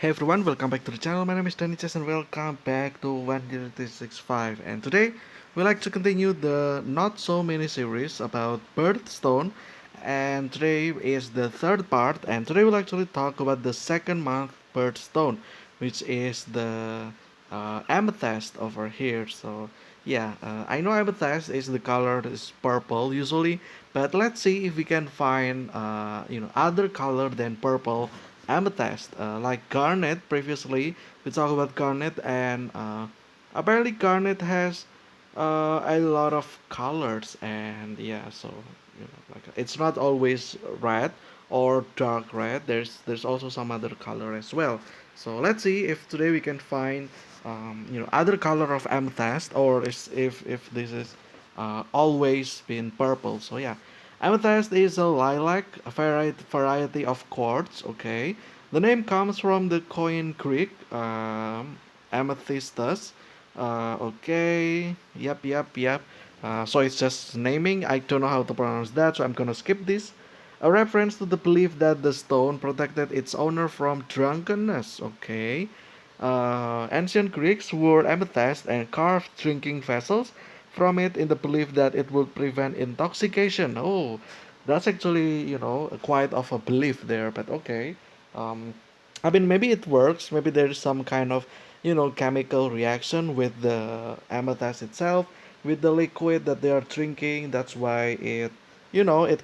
Hey everyone, welcome back to the channel. My name is Danny Chess and welcome back to 10365. And today we like to continue the not so mini series about Birthstone. And today is the third part. And today we'll actually talk about the second month Birthstone, which is the Amethyst over here. So yeah, I know Amethyst is the color is purple usually, but let's see if we can find other color than purple amethyst, like garnet. Previously we talked about garnet, and apparently garnet has a lot of colors, and yeah, so like it's not always red or dark red. There's also some other color as well. So let's see if today we can find other color of amethyst, or if this is always been purple. So yeah, amethyst is a lilac, a variety of quartz. Okay, the name comes from the Koine Creek, amethystus. Okay, yep. So it's just naming. I don't know how to pronounce that, so I'm gonna skip this. A reference to the belief that the stone protected its owner from drunkenness. Okay. Ancient Greeks wore amethyst and carved drinking vessels from it in the belief that it would prevent intoxication. Oh, that's actually, quite of a belief there, but okay. Um, I mean, maybe it works. Maybe there's some kind of, chemical reaction with the amethyst itself, with the liquid that they are drinking. That's why it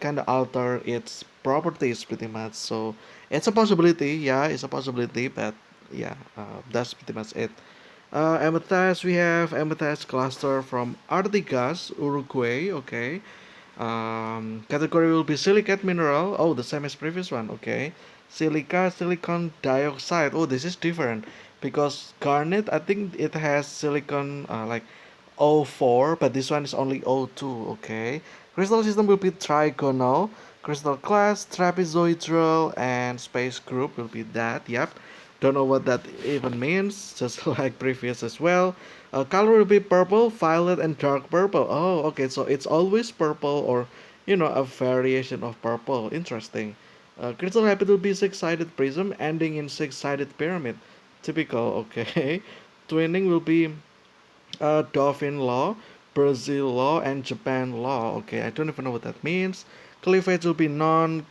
kind of alter its properties pretty much. So it's a possibility. Yeah, it's a possibility, but yeah, that's pretty much it. Amethyst, we have amethyst cluster from Artigas, Uruguay. Okay. Category will be silicate mineral. Oh, the same as previous one. Okay. Silica, silicon dioxide. Oh, this is different because garnet, I think it has silicon like O4, but this one is only O2. Okay. Crystal system will be trigonal. Crystal class, trapezoidal, and space group will be that. Yep. Don't know what that even means, just like previous as well. Color will be purple, violet, and dark purple. Oh, okay, so it's always purple, or a variation of purple. Interesting. Crystal habit will be six-sided prism ending in six-sided pyramid. Typical, okay. Twinning will be Dauphin law, Brazil law, and Japan law. Okay, I don't even know what that means. Cleavage will be non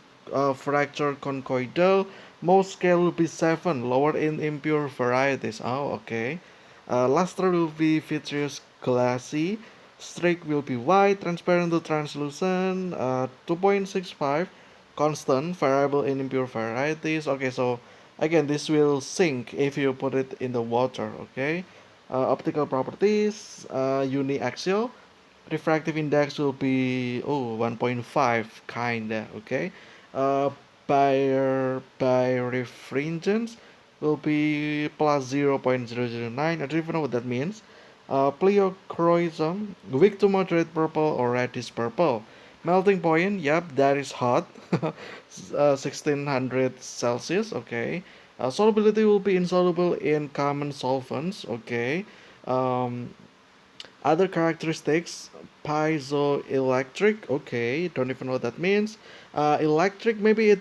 fracture conchoidal. Most scale will be 7, lower in impure varieties. Oh, okay. Luster will be vitreous glassy. Streak will be white, transparent to translucent. 2.65, constant, variable in impure varieties. Okay, so again, this will sink if you put it in the water. Okay. Optical properties, uniaxial. Refractive index will be 1.5 kinda. Okay. Uh, birefringence will be plus 0.009. I don't even know what that means. Pleochroism, weak to moderate purple or reddish purple. Melting point, yep, that is hot. 1600 Celsius, okay. Solubility will be insoluble in common solvents, okay. Um, Other characteristics, piezoelectric, okay, don't even know what that means. Electric, maybe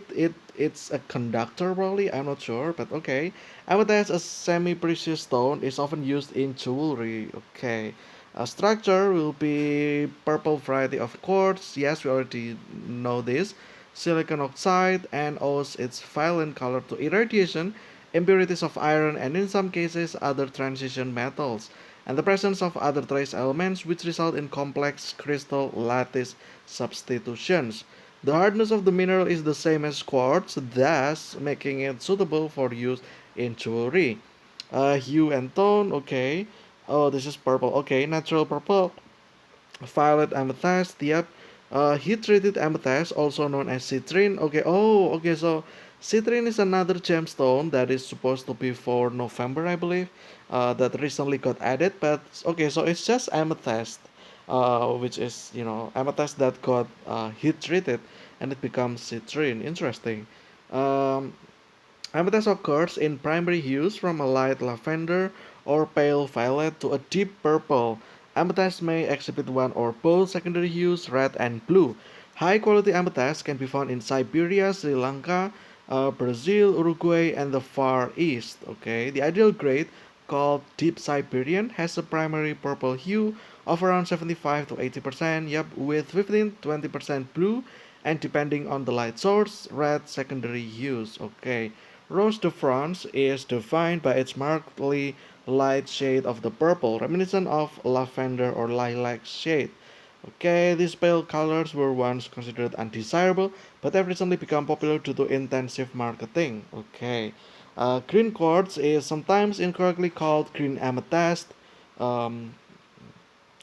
it's a conductor probably, I'm not sure, but okay. Amethyst, a semi-precious stone, is often used in jewelry, okay. Structure will be purple variety of quartz, yes, we already know this. Silicon oxide and owes its violet color to irradiation, impurities of iron, and in some cases other transition metals, and the presence of other trace elements which result in complex crystal lattice substitutions. The hardness of the mineral is the same as quartz, thus making it suitable for use in jewelry. Hue and tone, okay. Oh, this is purple. Okay, natural purple. Violet amethyst, yep. Heat treated amethyst, also known as citrine. Okay, oh, okay, so citrine is another gemstone that is supposed to be for November, I believe, that recently got added. But okay, so it's just amethyst, which is, amethyst that got heat treated and it becomes citrine. Interesting. Um, Amethyst occurs in primary hues from a light lavender or pale violet to a deep purple. Amethyst may exhibit one or both secondary hues, red and blue. High quality amethyst can be found in Siberia, Sri Lanka, Brazil, Uruguay, and the Far East. Okay, the ideal grade, called Deep Siberian, has a primary purple hue of around 75 to 80%, yep, with 15-20% blue, and depending on the light source, red secondary hues. Okay, Rose de France is defined by its markedly light shade of the purple, reminiscent of lavender or lilac shade. Okay, these pale colors were once considered undesirable, but have recently become popular due to intensive marketing. Okay, green quartz is sometimes incorrectly called green amethyst, um,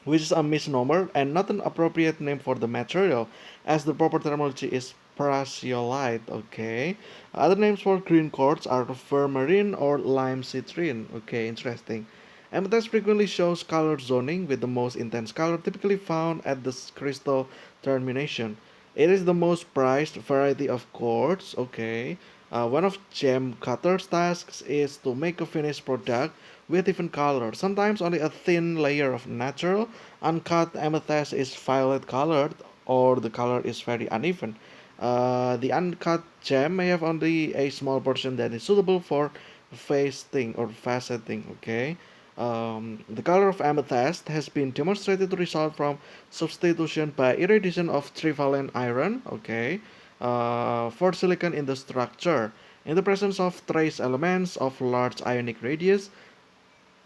which is a misnomer and not an appropriate name for the material, as the proper terminology is prasiolite. Okay, other names for green quartz are vermarine or lime citrine. Okay, interesting. Amethyst frequently shows color zoning, with the most intense color typically found at the crystal termination. It is the most prized variety of quartz. Okay, one of gem cutter's tasks is to make a finished product with different colors. Sometimes only a thin layer of natural uncut amethyst is violet colored, or the color is very uneven. The uncut gem may have only a small portion that is suitable for facing or faceting. Okay. The color of amethyst has been demonstrated to result from substitution by irradiation of trivalent iron, okay, for silicon in the structure. In the presence of trace elements of large ionic radius,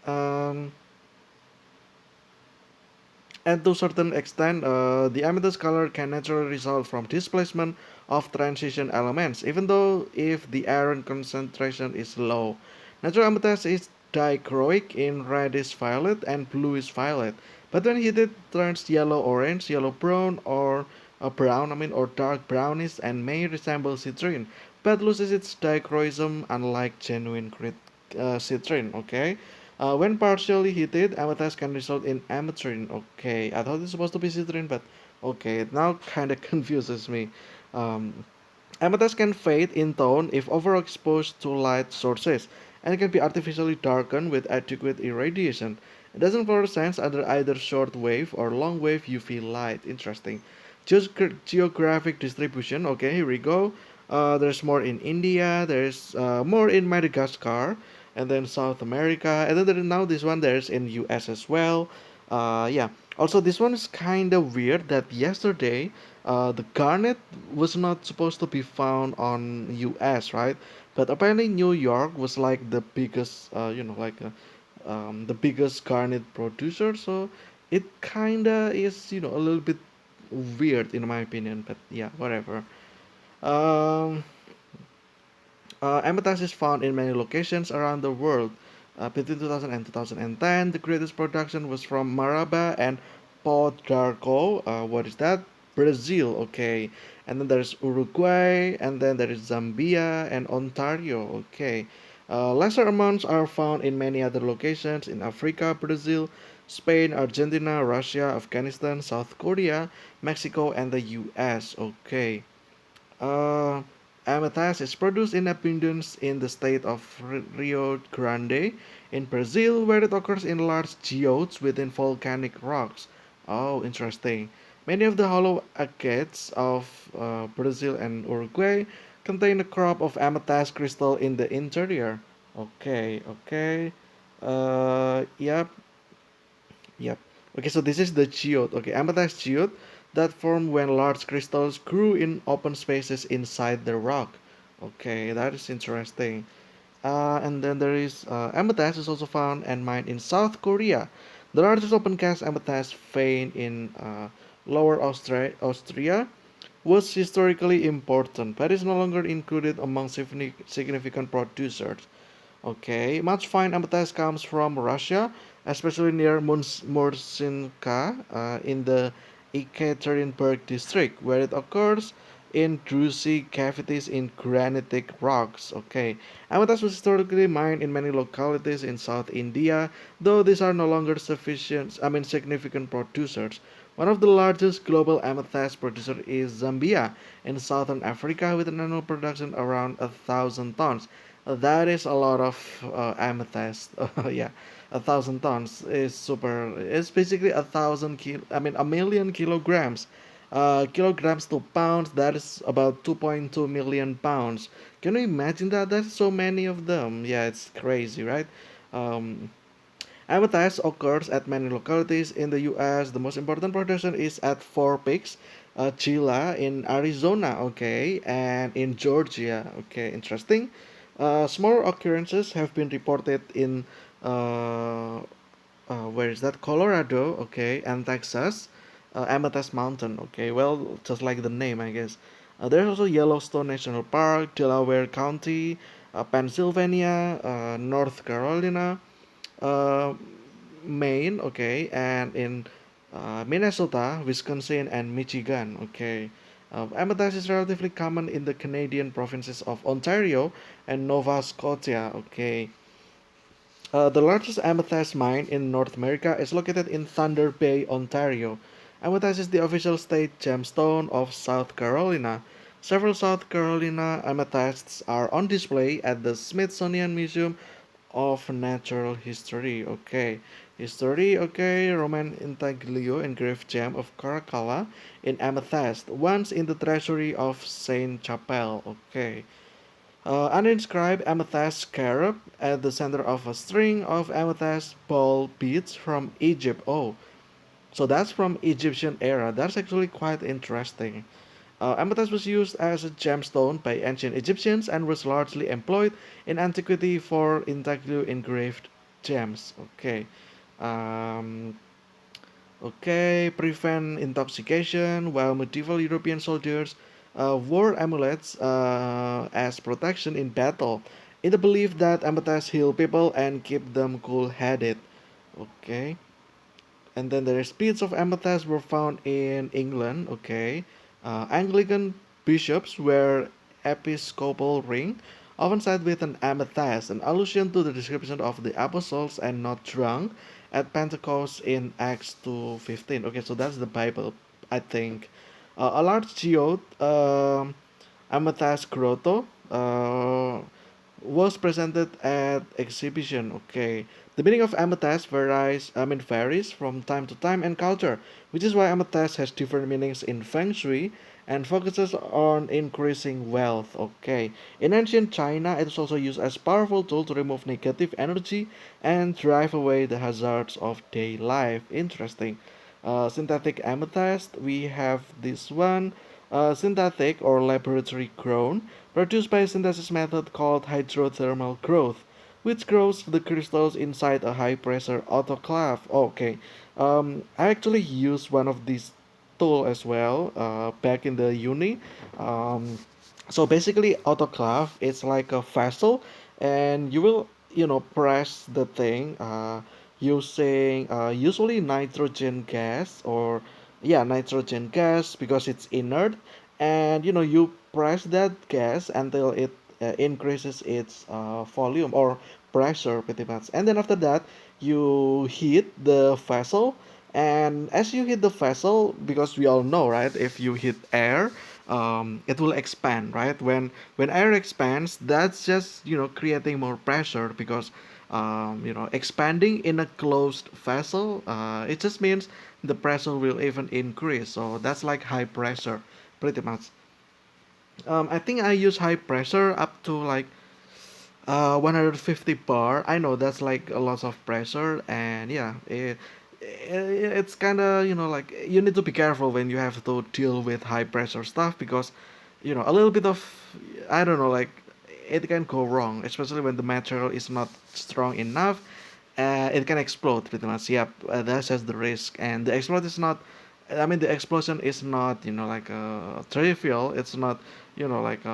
um, and to a certain extent, the amethyst color can naturally result from displacement of transition elements, even though if the iron concentration is low. Natural amethyst is dichroic in reddish violet and bluish violet, but when heated, turns yellow orange, yellow brown, or brown, or dark brownish, and may resemble citrine, but loses its dichroism unlike genuine citrine. Okay. When partially heated, amethyst can result in ametrine. Okay, I thought it's supposed to be citrine, but okay, it now kind of confuses me. Um, Amethyst can fade in tone if overexposed to light sources, and it can be artificially darkened with adequate irradiation. It doesn't fluoresce under either short wave or long wave UV light. Interesting. Geographic distribution. Okay, here we go. There's more in India. There's more in Madagascar, and then South America, and then now this one there's in US as well. Yeah. Also, this one is kind of weird that yesterday the garnet was not supposed to be found on US, right? But apparently New York was like the biggest, the biggest garnet producer. So it kinda is, a little bit weird in my opinion. But yeah, whatever. Um, Amethyst is found in many locations around the world. Between 2000 and 2010, the greatest production was from Maraba and Pau d'Arco. What is that? Brazil, okay. And then there's Uruguay, and then there is Zambia and Ontario, okay. Lesser amounts are found in many other locations in Africa, Brazil, Spain, Argentina, Russia, Afghanistan, South Korea, Mexico, and the US, okay. Uh, Amethyst is produced in abundance in the state of Rio Grande in Brazil, where it occurs in large geodes within volcanic rocks. Oh, interesting. Many of the hollow agates of Brazil and Uruguay contain a crop of amethyst crystal in the interior. Okay, okay. Yep, yep. Okay, so this is the geode. Okay, amethyst geode that formed when large crystals grew in open spaces inside the rock. Okay, that is interesting. And then there is amethyst is also found and mined in South Korea. The largest open cast amethyst vein in Lower Austria was historically important, but is no longer included among significant producers. Okay, much fine amethyst comes from Russia, especially near Mursinka in the Ekaterinburg district, where it occurs in druzy cavities in granitic rocks. Okay, amethyst was historically mined in many localities in South India, though these are no longer significant producers. One of the largest global amethyst producer is Zambia in southern Africa, with an annual production around 1,000 tons. That is a lot of amethyst. Yeah, 1,000 tons is super. It's basically a million kilograms, kilograms to pounds, that is about 2.2 million pounds. Can you imagine that? There's so many of them. Yeah, it's crazy, right? Um, Amethyst occurs at many localities in the US. The most important production is at Four Peaks, Chila in Arizona, okay, and in Georgia, okay, interesting. Smaller occurrences have been reported in uh, where is that? Colorado, okay, and Texas, Amethyst Mountain, okay. Well, just like the name, I guess. There's also Yellowstone National Park, Delaware County, Pennsylvania, North Carolina, uh, Maine, okay, and in Minnesota, Wisconsin, and Michigan, okay. Amethyst is relatively common in the Canadian provinces of Ontario and Nova Scotia, okay. The largest amethyst mine in North America is located in Thunder Bay, Ontario. Amethyst is the official state gemstone of South Carolina. Several South Carolina amethysts are on display at the Smithsonian Museum of Natural History. Okay, history. Okay, Roman intaglio engraved gem of Caracalla in amethyst, once in the treasury of Saint Chapel. Okay. An inscribed amethyst scarab at the center of a string of amethyst ball beads from Egypt. Oh, so that's from Egyptian era. That's actually quite interesting. Amethyst was used as a gemstone by ancient Egyptians and was largely employed in antiquity for intaglio engraved gems. Okay. Um, Okay, prevent intoxication while medieval European soldiers wore amulets as protection in battle, in the belief that amethyst heal people and keep them cool-headed. Okay, and then there is bits of amethyst were found in England. Okay, Anglican bishops wear episcopal ring, often set with an amethyst, an allusion to the description of the apostles and not drunk at Pentecost in Acts 2:15. Okay, so that's the Bible, I think. A large geode, amethyst grotto, was presented at exhibition. Okay, the meaning of amethyst varies from time to time and culture, which is why amethyst has different meanings in feng shui and focuses on increasing wealth. Okay, in ancient China, it is also used as powerful tool to remove negative energy and drive away the hazards of day life. Interesting. Synthetic amethyst, we have this one, synthetic or laboratory grown, produced by a synthesis method called hydrothermal growth, which grows the crystals inside a high pressure autoclave. Okay, I actually used one of these tool as well back in the uni. Um, so basically, autoclave is like a vessel, and you will press the thing using usually nitrogen gas or yeah nitrogen gas because it's inert, and you press that gas until it increases its volume or pressure pretty much, and then after that you heat the vessel, and as you hit the vessel, because we all know, right, if you hit air, it will expand, right? When air expands, that's just creating more pressure because expanding in a closed vessel, it just means the pressure will even increase. So that's like high pressure, pretty much. I think I use high pressure up to like 150 bar. I know that's like a lot of pressure, and yeah, it's kind of like you need to be careful when you have to deal with high pressure stuff because a little bit of I don't know, like it can go wrong, especially when the material is not strong enough. It can explode pretty much. Yep, that's just the risk, and the explode is not. I mean, the explosion is not like trivial. It's not like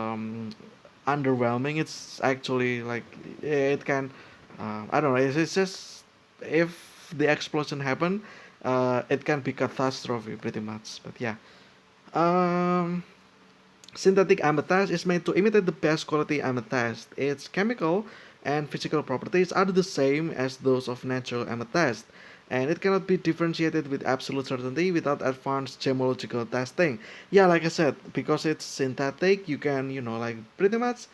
underwhelming. It's actually like it can. I don't know. It's just if the explosion happen, it can be catastrophe pretty much. But yeah. Um, Synthetic amethyst is made to imitate the best quality amethyst. Its chemical and physical properties are the same as those of natural amethyst, and it cannot be differentiated with absolute certainty without advanced gemological testing. Yeah, like I said, because it's synthetic, you can, like pretty much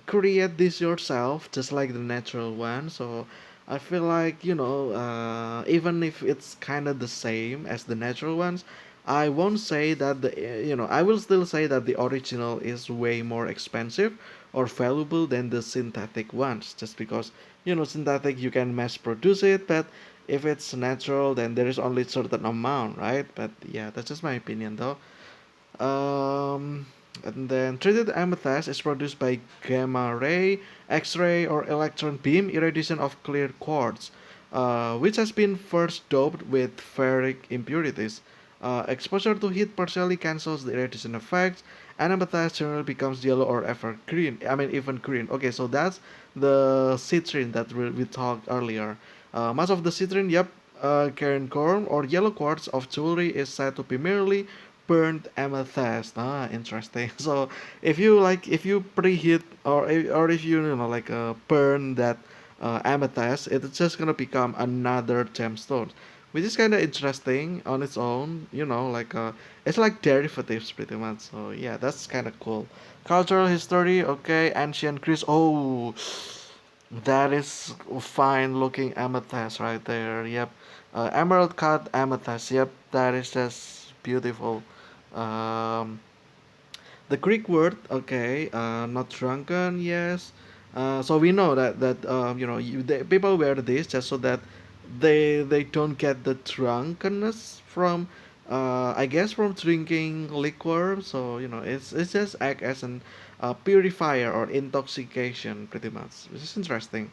create this yourself, just like the natural one. So I feel like even if it's kind of the same as the natural ones, I won't say that I will still say that the original is way more expensive or valuable than the synthetic ones, just because synthetic you can mass produce it, but if it's natural, then there is only certain amount, right? But yeah, that's just my opinion though. Um, and then treated amethyst is produced by gamma ray, X-ray, or electron beam irradiation of clear quartz, which has been first doped with ferric impurities. Exposure to heat partially cancels the irradiation effects, and amethyst generally becomes yellow or ever green. I mean, even green. Okay, so that's the citrine that we talked earlier. Much of the citrine, yep, cairncorm or yellow quartz of jewelry is said to be merely burnt amethyst. Ah, interesting. So if you preheat or if like burn that amethyst, it's just gonna become another gemstone, which is kind of interesting on its own. It's like derivatives pretty much. So yeah, that's kind of cool. Cultural history, okay, ancient Greece. Oh, that is fine looking amethyst right there. Yep. Emerald cut amethyst. Yep, that is just beautiful. Um, the Greek word, okay, not drunken, yes. So we know that people wear this just so that they don't get the drunkenness from, I guess, from drinking liquor. So it's just act as an purifier or intoxication, pretty much, which is interesting.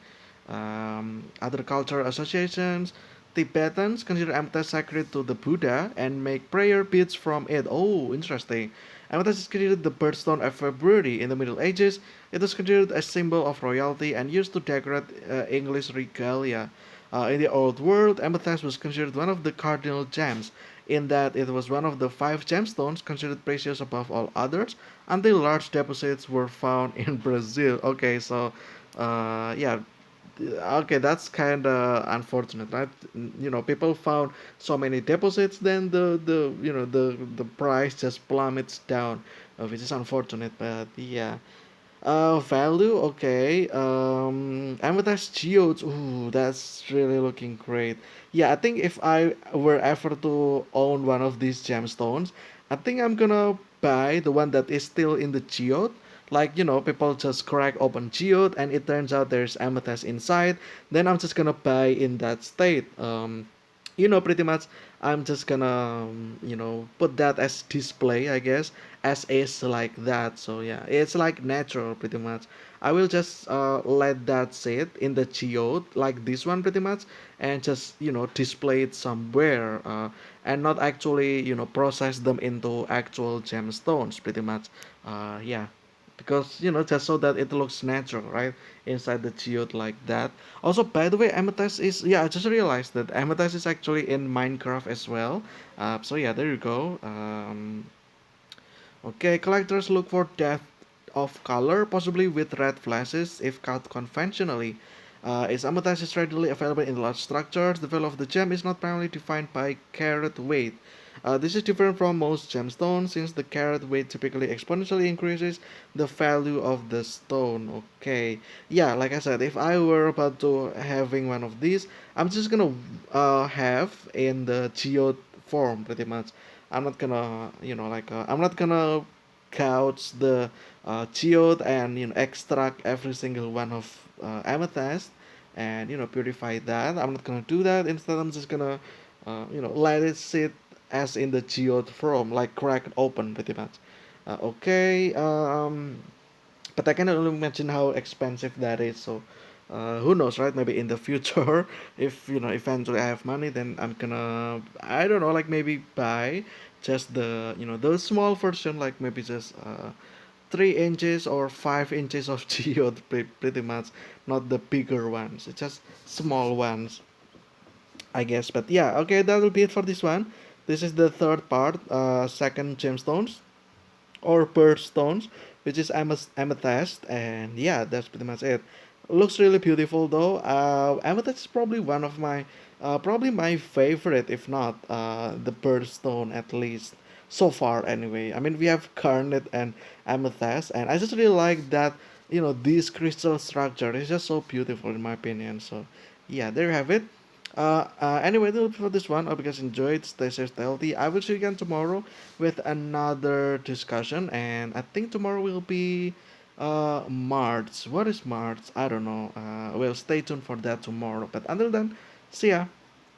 Other cultural associations. Tibetans consider amethyst sacred to the Buddha and make prayer beads from it. Oh, interesting. Amethyst is considered the birthstone of February. In the Middle Ages, it was considered a symbol of royalty and used to decorate English regalia. In the Old World, amethyst was considered one of the cardinal gems, in that it was one of the five gemstones considered precious above all others until large deposits were found in Brazil. Okay, so yeah, okay, that's kind of unfortunate, right? People found so many deposits, then the price just plummets down, which is unfortunate. But yeah, value, okay. Amethyst geodes. Ooh, that's really looking great. Yeah, I think if I were ever to own one of these gemstones, I think I'm gonna buy the one that is still in the geode. Like, people just crack open geode and it turns out there's amethyst inside. Then I'm just gonna buy in that state. Pretty much I'm just gonna put that as display, I guess, as is like that. So yeah, it's like natural pretty much. I will just let that sit in the geode like this one pretty much, and just display it somewhere, and not actually process them into actual gemstones pretty much. Yeah, because just so that it looks natural, right, inside the geode like that. Also, by the way, amethyst is, yeah, I just realized that amethyst is actually in Minecraft as well. So yeah, there you go. Okay, collectors look for depth of color, possibly with red flashes if cut conventionally. Its amethyst is readily available in large structures. The value of the gem is not primarily defined by carat weight. This is different from most gemstones since the carat weight typically exponentially increases the value of the stone. Okay, yeah, like I said, if I were about to having one of these, I'm just gonna have in the geode form pretty much. I'm not gonna, I'm not gonna couch the geode and extract every single one of amethyst and purify that. I'm not gonna do that. Instead, I'm just gonna let it sit as in the geode form, like crack it open pretty much. Okay. But I cannot only imagine how expensive that is. So, who knows, right? Maybe in the future, if eventually I have money, then I'm gonna, I don't know, like maybe buy just the the small version, like maybe just 3 inches or 5 inches of geode, pretty much, not the bigger ones. It's just small ones, I guess. But yeah, okay, that will be it for this one. This is the third part, second gemstones or birthstones, which is amethyst, and yeah, that's pretty much it. Looks really beautiful though. Amethyst is probably one of my, probably my favorite, if not the birthstone at least so far. Anyway, I mean we have garnet and amethyst, and I just really like that. This crystal structure is just so beautiful in my opinion. So yeah, there you have it. Anyway, that's for this one. I hope you guys enjoyed. Stay safe, stay healthy. I will see you again tomorrow with another discussion. And I think tomorrow will be March. What is March? I don't know. Well, stay tuned for that tomorrow. But until then, see ya.